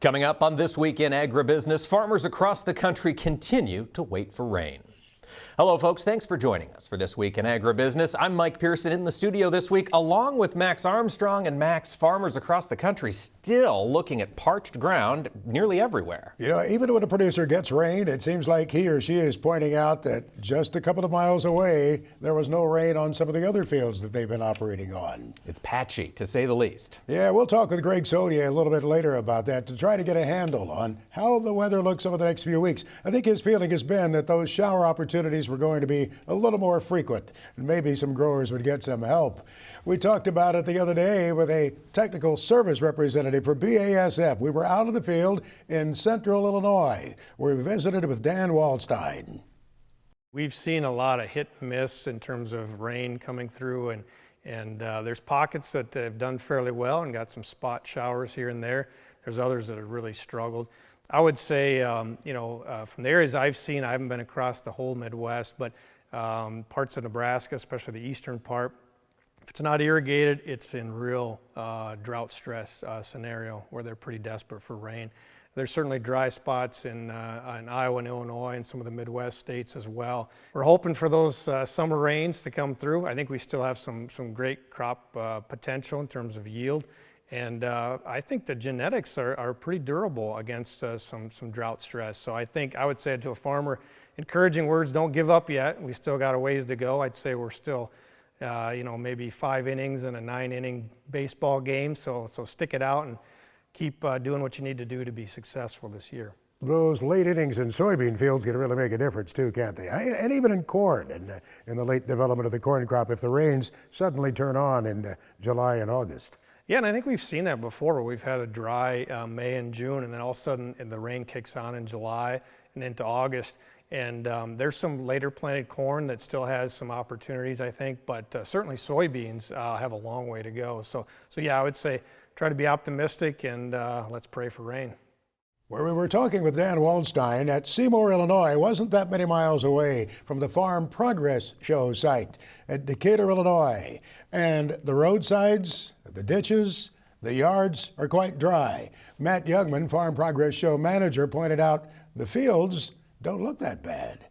Coming up on This Week in Agribusiness, farmers across the country continue to wait for rain. Hello, folks. Thanks for joining us for This Week in Agribusiness. I'm Mike Pearson in the studio this week, along with Max Armstrong. And Max, farmers across the country still looking at parched ground nearly everywhere. You know, even when a producer gets rain, it seems like he or she is pointing out that just a couple of miles away, there was no rain on some of the other fields that they've been operating on. It's patchy, to say the least. Yeah, we'll talk with Greg Solier a little bit later about that to try to get a handle on how the weather looks over the next few weeks. I think his feeling has been that those shower opportunities were going to be a little more frequent, and maybe some growers would get some help. We talked about it the other day with a technical service representative for BASF. We were out of the field in central Illinois, where we visited with Dan Waldstein. We've seen a lot of hit and miss in terms of rain coming through, and there's pockets that have done fairly well and got some spot showers here and there. There's others that have really struggled. I would say, from the areas I've seen, I haven't been across the whole Midwest, but parts of Nebraska, especially the eastern part, if it's not irrigated, it's in real drought stress scenario where they're pretty desperate for rain. There's certainly dry spots in Iowa and Illinois and some of the Midwest states as well. We're hoping for those summer rains to come through. I think we still have some great crop potential in terms of yield. And I think the genetics are pretty durable against some drought stress. So I would say to a farmer, encouraging words, don't give up yet. We still got a ways to go. I'd say we're still, maybe 5 innings in a 9-inning baseball game. So stick it out and keep doing what you need to do to be successful this year. Those late innings in soybean fields can really make a difference too, can't they? And even in corn, in the late development of the corn crop, if the rains suddenly turn on in July and August. Yeah, and I think we've seen that before where we've had a dry May and June, and then all of a sudden the rain kicks on in July and into August. And there's some later planted corn that still has some opportunities, I think, but certainly soybeans have a long way to go. So yeah, I would say try to be optimistic and let's pray for rain. Where we were talking with Dan Waldstein at Seymour, Illinois, wasn't that many miles away from the Farm Progress Show site at Decatur, Illinois. And the roadsides, the ditches, the yards are quite dry. Matt Youngman, Farm Progress Show manager, pointed out the fields don't look that bad.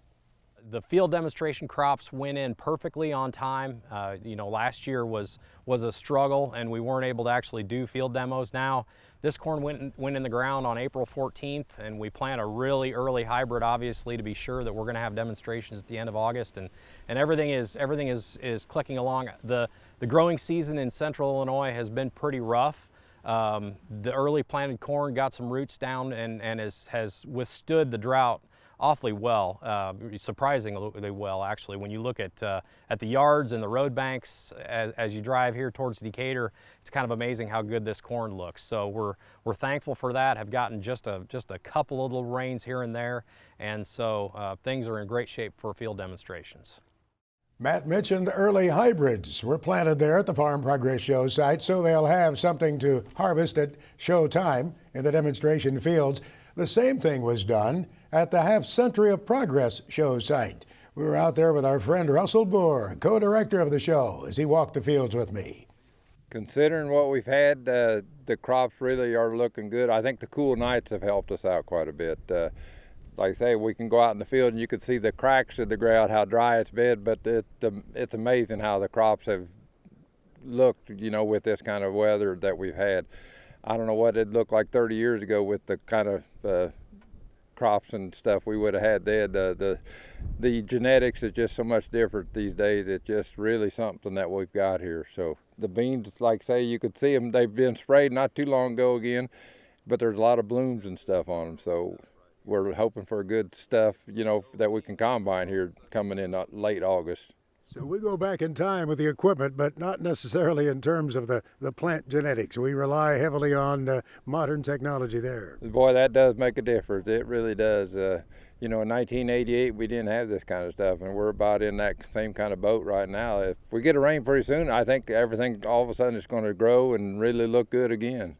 The field demonstration crops went in perfectly on time. Last year was a struggle and we weren't able to actually do field demos. Now this corn went in the ground on April 14th, and we plant a really early hybrid, obviously, to be sure that we're going to have demonstrations at the end of August, and everything is clicking along. The growing season in central Illinois has been pretty rough. The early planted corn got some roots down and has withstood the drought awfully well, surprisingly well, actually. When you look at the yards and the road banks as you drive here towards Decatur, it's kind of amazing how good this corn looks. So we're thankful for that. Have gotten just a couple of little rains here and there, and so things are in great shape for field demonstrations. Matt mentioned early hybrids were planted there at the Farm Progress Show site, so they'll have something to harvest at show time in the demonstration fields. The same thing was done at the Half Century of Progress show site. We were out there with our friend Russell Bohr, co-director of the show, as he walked the fields with me. Considering what we've had, the crops really are looking good. I think the cool nights have helped us out quite a bit. Like I say, we can go out in the field and you can see the cracks of the ground, how dry it's been, but it's amazing how the crops have looked, with this kind of weather that we've had. I don't know what it looked like 30 years ago with the kind of crops and stuff we would have had then. The genetics is just so much different these days. It's just really something that we've got here. So the beans, like say, you could see them. They've been sprayed not too long ago again, but there's a lot of blooms and stuff on them. So we're hoping for good stuff, that we can combine here coming in late August. So we go back in time with the equipment, but not necessarily in terms of the plant genetics. We rely heavily on modern technology there. Boy, that does make a difference. It really does. In 1988, we didn't have this kind of stuff, and we're about in that same kind of boat right now. If we get a rain pretty soon, I think everything all of a sudden is going to grow and really look good again.